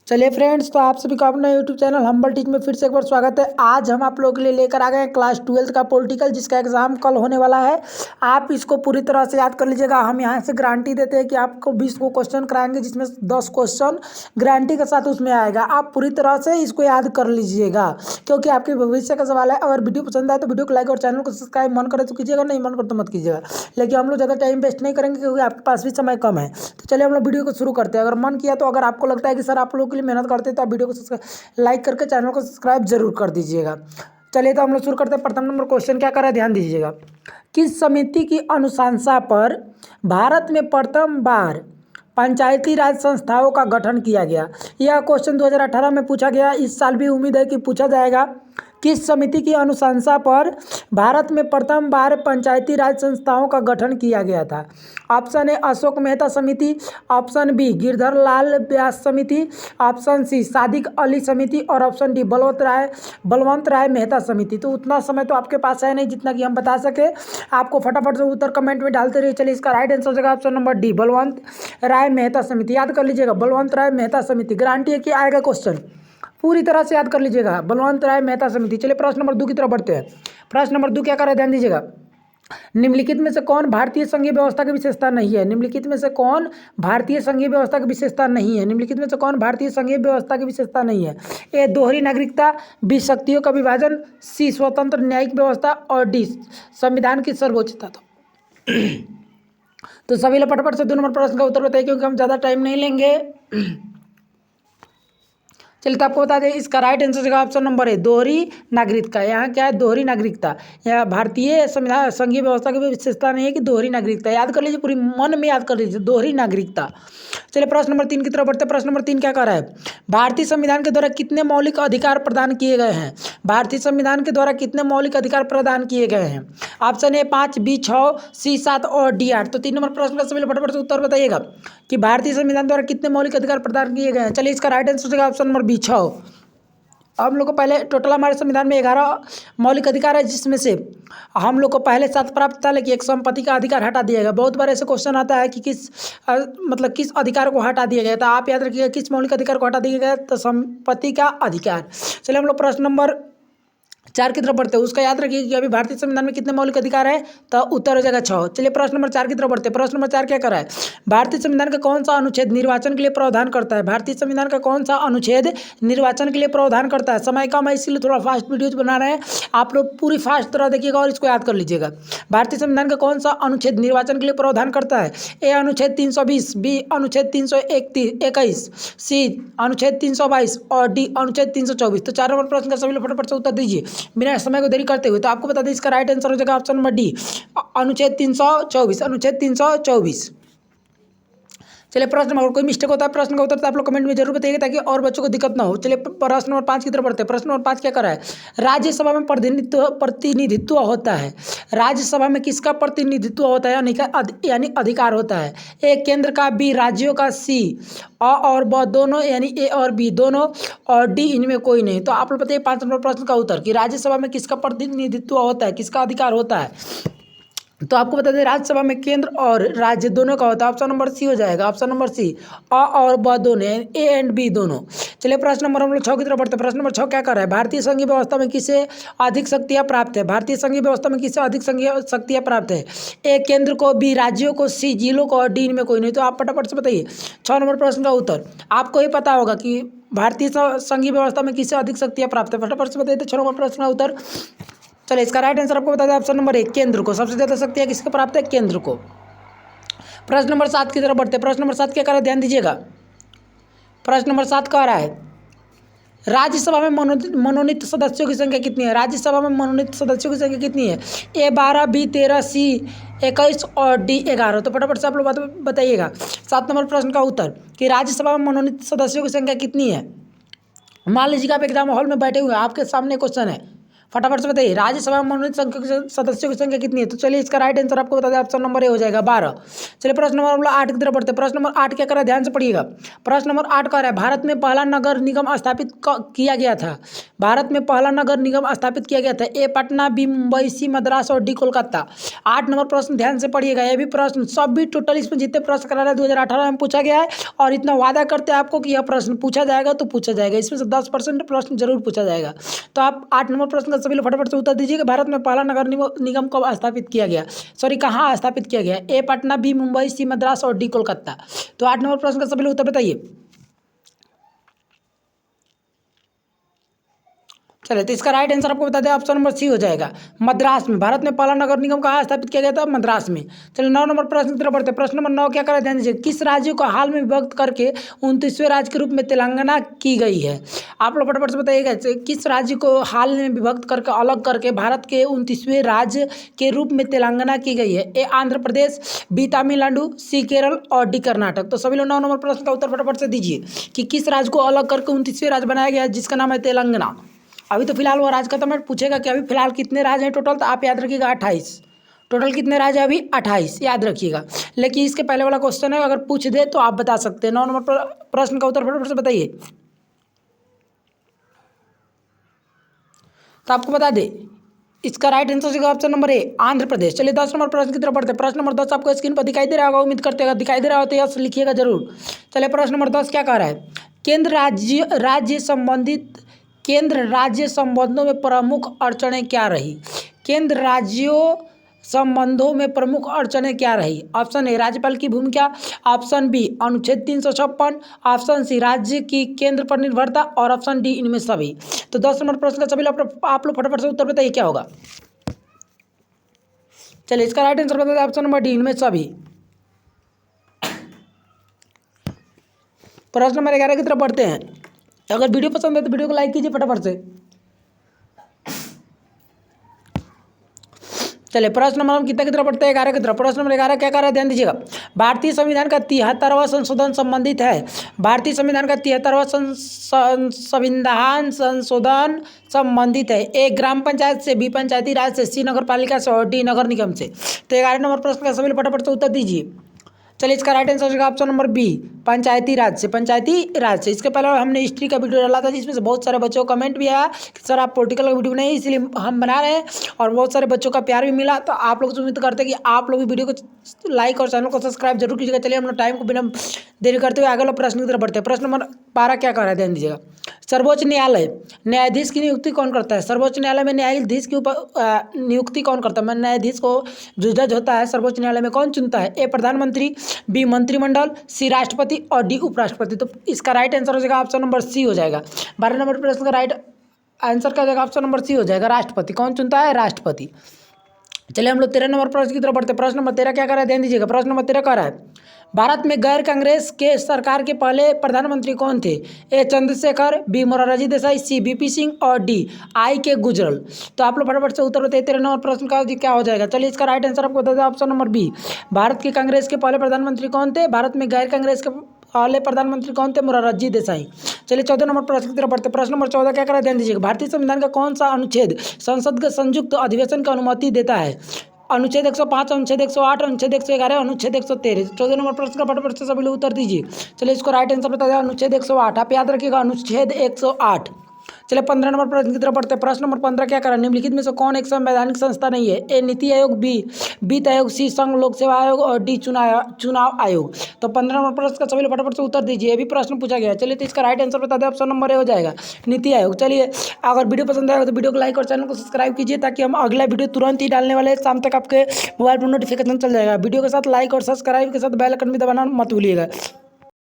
चलिए फ्रेंड्स, तो आप सभी का अपना यूट्यूब चैनल हम्बल टीच में फिर से एक बार स्वागत है। आज हम आप लोगों के लिए लेकर आ गए हैं क्लास 12th का पॉलिटिकल, जिसका एग्जाम कल होने वाला है। आप इसको पूरी तरह से याद कर लीजिएगा। हम यहाँ से गारंटी देते हैं कि आपको 20 को क्वेश्चन कराएंगे, जिसमें 10 क्वेश्चन गारंटी के साथ उसमें आएगा। आप पूरी तरह से इसको याद कर लीजिएगा, क्योंकि आपके भविष्य का सवाल है। अगर वीडियो पसंद आए तो वीडियो को लाइक और चैनल को सब्सक्राइब मन करे तो कीजिएगा, नहीं मन करे तो मत कीजिएगा। लेकिन हम लोग ज़्यादा टाइम वेस्ट नहीं करेंगे, क्योंकि आपके पास भी समय कम है। तो चलिए हम लोग वीडियो को शुरू करते हैं। अगर मन किया तो, अगर आपको लगता है कि सर आप लोगों के लिए मेहनत करते हैं, तो आप वीडियो को लाइक करके चैनल को सब्सक्राइब जरूर कर दीजिएगा। चलिए तो हम लोग शुरू करते हैं। प्रथम नंबर क्वेश्चन क्या कर रहा है, ध्यान दीजिएगा। किस समिति की अनुशंसा पर भारत में प्रथम बार पंचायती राज संस्थाओं का गठन किया गया? यह क्वेश्चन 2018 में पूछा गया। इस साल भी उम्मीद है कि पूछा जाएगा। किस समिति की अनुशंसा पर भारत में प्रथम बार पंचायती राज संस्थाओं का गठन किया गया था? ऑप्शन ए अशोक मेहता समिति, ऑप्शन बी गिरधर लाल व्यास समिति, ऑप्शन सी सादिक अली समिति, और ऑप्शन डी बलवंत राय मेहता समिति। तो उतना समय तो आपके पास है नहीं जितना कि हम बता सके। आपको फटाफट से उत्तर कमेंट में डालते रहिए। चलिए, इसका राइट आंसर हो जाएगा ऑप्शन नंबर डी, बलवंत राय मेहता समिति। याद कर लीजिएगा, बलवंत राय मेहता समिति। गारंटी है कि आएगा क्वेश्चन, पूरी तरह से याद कर लीजिएगा, बलवंत राय मेहता समिति। चलिए प्रश्न नंबर 2 की तरफ बढ़ते हैं। प्रश्न नंबर 2 क्या कर रहा है, ध्यान दीजिएगा। निम्नलिखित में से कौन भारतीय संघीय व्यवस्था की विशेषता नहीं है? निम्नलिखित में से कौन भारतीय संघीय व्यवस्था की विशेषता नहीं है? निम्नलिखित में से कौन भारतीय संघीय व्यवस्था की विशेषता नहीं है? ए दोहरी नागरिकता, बी शक्तियों का विभाजन, सी स्वतंत्र न्यायिक व्यवस्था, और डी संविधान की सर्वोच्चता। तो सभी लोग फटाफट से 2 नंबर प्रश्न का उत्तर बताइए, क्योंकि हम ज़्यादा टाइम नहीं लेंगे। चलिए, तो आपको बता दें, इसका राइट आंसर जगह ऑप्शन नंबर है, दोहरी नागरिकता। यहाँ क्या है, दोहरी नागरिकता। यहाँ भारतीय संविधान संघीय व्यवस्था की विशेषता नहीं है कि दोहरी नागरिकता। याद कर लीजिए, पूरी मन में याद कर लीजिए, दोहरी नागरिकता। चलिए प्रश्न नंबर 3 की तरफ बढ़ते हैं। प्रश्न नंबर 3 क्या कह रहा है, भारतीय संविधान के द्वारा कितने मौलिक अधिकार प्रदान किए गए हैं? भारतीय संविधान के द्वारा कितने मौलिक अधिकार प्रदान किए गए हैं? ऑप्शन ए 5, बी 6, सी 7 और डी 8। तो 3 नंबर प्रश्न का सभी लोग फटाफट से उत्तर बताइएगा कि भारतीय संविधान द्वारा कितने मौलिक अधिकार प्रदान किए गए हैं। चलिए, इसका राइट आंसर हो जाएगा ऑप्शन नंबर बी 6। हम लोग को पहले टोटल हमारे संविधान में 11 मौलिक अधिकार है, जिसमें से हम लोग को पहले 7 प्राप्त था, लेकिन एक संपत्ति का अधिकार हटा दिया गया। बहुत बार ऐसे क्वेश्चन आता है कि किस अधिकार को हटा दिया गया। तो आप याद रखिएगा, किस मौलिक अधिकार को हटा दिया गया, तो संपत्ति का अधिकार। चलिए हम लोग प्रश्न नंबर 4 की तरफ बढ़ते हैं। उसका याद रखिए कि अभी भारतीय संविधान में कितने मौलिक अधिकार है, तो उत्तर हो जाएगा 6। चलिए प्रश्न नंबर 4 की तरफ बढ़ते हैं। प्रश्न नंबर 4 क्या कर रहा है, भारतीय संविधान का कौन सा अनुच्छेद निर्वाचन के लिए प्रावधान करता है? भारतीय संविधान का कौन सा अनुच्छेद निर्वाचन के लिए प्रावधान करता है? समय कम है, इसलिए थोड़ा फास्ट वीडियोज बना रहे हैं। आप लोग पूरी फास्ट तरह देखिएगा और इसको याद कर लीजिएगा। भारतीय संविधान का कौन सा अनुच्छेद निर्वाचन के लिए प्रावधान करता है? ए अनुच्छेद 320, बी अनुच्छेद 321, सी अनुच्छेद 322 और डी अनुच्छेद 324। तो 4 नंबर प्रश्न का सभी लोग फटाफट से उत्तर दीजिए बिना समय को देरी करते हुए। तो आपको बता दें, इसका राइट आंसर हो जाएगा ऑप्शन नंबर डी, अनुच्छेद 324, अनुच्छेद 324। चलिए प्रश्न नंबर, कोई मिस्टेक होता है प्रश्न का उत्तर तो आप लोग कमेंट में जरूर बताइएगा, ताकि और बच्चों को दिक्कत ना हो। चलिए प्रश्न नंबर 5 की तरफ बढ़ते हैं। प्रश्न नंबर 5 क्या कर रहा है, राज्यसभा में प्रतिनिधित्व होता है। राज्यसभा में किसका प्रतिनिधित्व होता है, यानी अधिकार होता है? ए केंद्र का, बी राज्यों का, सी और ब दोनों, यानी ए और बी दोनों, और डी इनमें कोई नहीं। तो आप लोग बताइए 5 नंबर प्रश्न का उत्तर कि राज्यसभा में किसका प्रतिनिधित्व होता है, किसका अधिकार होता है? तो आपको बता दें, राज्यसभा में केंद्र और राज्य दोनों का होता है। ऑप्शन नंबर सी हो जाएगा, ऑप्शन नंबर सी, अ और ब दोनों, ए एंड बी दोनों। चलिए प्रश्न नंबर हम लोग 6 की तरफ बढ़ते हैं। प्रश्न नंबर 6 क्या कर रहा है, भारतीय संघीय व्यवस्था में किसे अधिक शक्तियाँ प्राप्त है? भारतीय संघीय व्यवस्था में किसे अधिक संघीय शक्तियाँ प्राप्त है? ए केंद्र को, बी राज्यों को, सी जिलों को, और डी इनमें कोई नहीं। तो आप फटाफट से बताइए 6 नंबर प्रश्न का उत्तर। आपको ही पता होगा कि भारतीय संघीय व्यवस्था में किसे अधिक शक्तियाँ प्राप्त है। फटाफट से बताइए तो 6 नंबर प्रश्न का उत्तर। चलिए, इसका राइट आंसर आपको बता दें, ऑप्शन नंबर 1, केंद्र को। सबसे ज़्यादा शक्तियाँ किसको प्राप्त है, केंद्र को। प्रश्न नंबर 7 की तरफ बढ़ते हैं। प्रश्न नंबर 7 क्या कर रहा है, ध्यान दीजिएगा। प्रश्न नंबर 7 कह रहा है, राज्यसभा में मनोनीत सदस्यों की संख्या कितनी है? राज्यसभा में मनोनीत सदस्यों की संख्या कितनी है? ए 12, बी 13, सी 21 और डी 11। तो फटाफट से आप लोग बताइएगा 7 नंबर प्रश्न का उत्तर कि राज्यसभा में मनोनीत सदस्यों की संख्या कितनी है। मान लीजिए आप एग्जाम हॉल में बैठे हुए हैं, आपके सामने क्वेश्चन है, फटाफट से बताइए, राज्यसभा में मनोनीत सदस्यों की संख्या कितनी है? तो चलिए इसका राइट आंसर आपको बता दें, ऑप्शन नंबर ए हो जाएगा 12। चलिए प्रश्न नंबर हम लोग 8 की तरफ बढ़ते हैं। प्रश्न नंबर 8 क्या कर रहा है, ध्यान से पढ़िएगा। प्रश्न नंबर 8 कह रहा है, भारत में पहला नगर निगम स्थापित किया गया था। भारत में पहला नगर निगम स्थापित किया गया था। ए पटना, बी मुंबई, सी मद्रास और डी कोलकाता। 8 नंबर प्रश्न ध्यान से पढ़िएगा। ये भी प्रश्न सब भी टोटल इसमें जितने प्रश्न करा रहे 2018 में पूछा गया है, और इतना वादा करते हैं आपको कि यह प्रश्न पूछा जाएगा तो पूछा जाएगा, इसमें से 10% प्रश्न जरूर पूछा जाएगा। तो आप 8 नंबर प्रश्न का सभी लोग फटाफट से उत्तर दीजिएगा। भारत में पहला नगर निगम कब स्थापित किया गया, सॉरी कहाँ स्थापित किया गया? ए पटना, बी मुंबई, सी मद्रास और डी कोलकाता। तो 8 नंबर प्रश्न का सभी लोग उत्तर बताइए। चलिए तो इसका राइट आंसर आपको बता दें, ऑप्शन नंबर सी हो जाएगा, मद्रास में। भारत में पहला नगर निगम कहाँ स्थापित किया गया था? मद्रास में। चलिए 9 नंबर प्रश्न की तरफ बढ़ते हैं। प्रश्न नंबर 9 क्या करें, ध्यान दीजिए। किस राज्य को हाल में विभक्त करके 29वें राज्य के रूप में तेलंगाना की गई है? आप लोग फटाफट से बताइएगा, किस राज्य को हाल में विभक्त करके अलग करके भारत के 29वें राज्य के रूप में तेलंगाना की गई है? ए आंध्र प्रदेश, बी तमिलनाडु, सी केरल और डी कर्नाटक। तो सभी लोग 9 नंबर प्रश्न का उत्तर फटाफट से दीजिए कि किस राज्य को अलग करके 29वें राज्य बनाया गया है जिसका नाम है तेलंगाना। अभी तो फिलहाल वो राज्य खत्म है, पूछेगा कि अभी फिलहाल कितने राज्य हैं टोटल, तो आप याद रखिएगा 28। टोटल कितने राज्य हैं अभी? 28 याद रखिएगा। लेकिन इसके पहले वाला क्वेश्चन है, अगर पूछ दे तो आप बता सकते हैं। 9 नंबर प्रश्न का उत्तर फटाफट से बताइए। तो आपको बता दे इसका राइट आंसर होगा option number A, Andhra Pradesh. चलिए 10 नंबर प्रश्न की तरफ बढ़ते हैं। प्रश्न नंबर 10 आपको स्क्रीन पर दिखाई दे रहा होगा, उम्मीद करते हैं दिखाई दे रहा हो तो यस लिखिएगा जरूर। चलिए प्रश्न नंबर 10 क्या कह रहा है, केंद्र राज्य संबंधों में प्रमुख अड़चनें क्या रही? केंद्र राज्यों संबंधों में प्रमुख अड़चनें क्या रही? ऑप्शन ए राज्यपाल की भूमिका, ऑप्शन बी अनुच्छेद 356, ऑप्शन सी राज्य की केंद्र पर निर्भरता और ऑप्शन डी इनमें सभी। तो 10 नंबर प्रश्न का सभी आप लोग फटाफट से उत्तर बताइए क्या होगा। चलिए इसका राइट आंसर बताइए, ऑप्शन नंबर डी इनमें सभी। प्रश्न नंबर 11 की तरफ बढ़ते हैं। अगर वीडियो पसंद है तो वीडियो को लाइक कीजिए फटाफट से। चलिए प्रश्न नंबर हम कितना की तरफ बढ़ते हैं, 11 की तरफ। प्रश्न नंबर 11 क्या कर रहा है, ध्यान दीजिएगा। भारतीय संविधान का 73वां संशोधन संबंधित है। भारतीय संविधान का 73वां संविधान संशोधन संबंधित है। ए ग्राम पंचायत से, बी पंचायती राज से, सी नगर पालिका से और डी नगर निगम से। तो 11 नंबर प्रश्न का सभी फटाफट से उत्तर दीजिए। चलिए इसका राइट आंसर होगा ऑप्शन नंबर बी, पंचायती राज से। पंचायती राज से। इसके पहले हमने हिस्ट्री का वीडियो डाला था जिसमें से बहुत सारे बच्चों को कमेंट भी आया कि सर आप पॉलिटिकल का वीडियो नहीं, इसलिए हम बना रहे हैं, और बहुत सारे बच्चों का प्यार भी मिला। तो आप लोग से उम्मीद करते हैं कि आप लोग भी वीडियो को लाइक और चैनल को सब्सक्राइब जरूर कीजिएगा। चलिए हम लोग टाइम को बिना देरी करते हुए आगे वाला प्रश्न की तरफ बढ़ते हैं। प्रश्न नंबर 12 क्या कह रहा है, ध्यान दीजिएगा। सर्वोच्च न्यायालय न्यायाधीश की नियुक्ति कौन करता है? सर्वोच्च न्यायालय में न्यायाधीश की नियुक्ति कौन करता है? मैं न्यायाधीश को जो जज होता है सर्वोच्च न्यायालय में कौन चुनता है? ए प्रधानमंत्री, बी मंत्रिमंडल, सी राष्ट्रपति और डी उपराष्ट्रपति। तो इसका राइट आंसर हो जाएगा ऑप्शन नंबर सी हो जाएगा। 12 नंबर प्रश्न का राइट आंसर क्या हो जाएगा, ऑप्शन नंबर सी हो जाएगा, राष्ट्रपति। कौन चुनता है? राष्ट्रपति। चलिए हम लोग 13 नंबर प्रश्न की तरफ बढ़ते हैं। प्रश्न नंबर 13 क्या कर रहा है, ध्यान दीजिएगा। प्रश्न नंबर 13 कह रहा है, भारत में गैर कांग्रेस के सरकार के पहले प्रधानमंत्री कौन थे? ए चंद्रशेखर, बी मोरारजी देसाई, सी बीपी सिंह और डी आई के गुजराल। तो आप लोग फटाफट से उत्तर बताइए 13 नंबर प्रश्न का क्या हो जाएगा। चलिए इसका राइट आंसर आपको बता दें, ऑप्शन नंबर बी, भारत के कांग्रेस के पहले प्रधानमंत्री कौन थे? भारत में गैर कांग्रेस के पहले प्रधानमंत्री कौन थे? मोरारजी देसाई। चलिए 14 नंबर प्रश्न की तरफ बढ़ते। प्रश्न नंबर 14 क्या करा, ध्यान दीजिएगा। भारतीय संविधान का कौन सा अनुच्छेद संसद के संयुक्त अधिवेशन की अनुमति देता है? अनुच्छेद 105, अनुच्छेद 108, अनुच्छेद 111, अनुच्छेद 113। 14 नंबर प्रश्न का फटाफट से सभी लोग उत्तर दीजिए। चलिए इसको राइट आंसर बता दें, अनुच्छेद 108। आप याद रखिएगा अनुच्छेद 108। चलिए 15 नंबर प्रश्न की तरफ बढ़ते हैं। प्रश्न नंबर 15 क्या करा, निम्नलिखित में से कौन एक संवैधानिक संस्था नहीं है? ए नीति आयोग, बी वित्त आयोग, सी संघ लोक सेवा आयोग और डी चुनाव आयोग। तो 15 नंबर प्रश्न का सभी लोग फटाफट से उत्तर दीजिए। ये भी प्रश्न पूछा गया है। चलिए तो इसका राइट आंसर बता दें, ऑप्शन नंबर ए हो जाएगा, नीति आयोग। चलिए अगर वीडियो पसंद आएगा तो वीडियो को लाइक और चैनल को सब्सक्राइब कीजिए ताकि हम अगला वीडियो तुरंत ही डालने वाले शाम तक आपके मोबाइल पर नोटिफिकेशन चल जाएगा। वीडियो के साथ लाइक और सब्सक्राइब के साथ बेल आइकन भी दबाना मत भूलिएगा।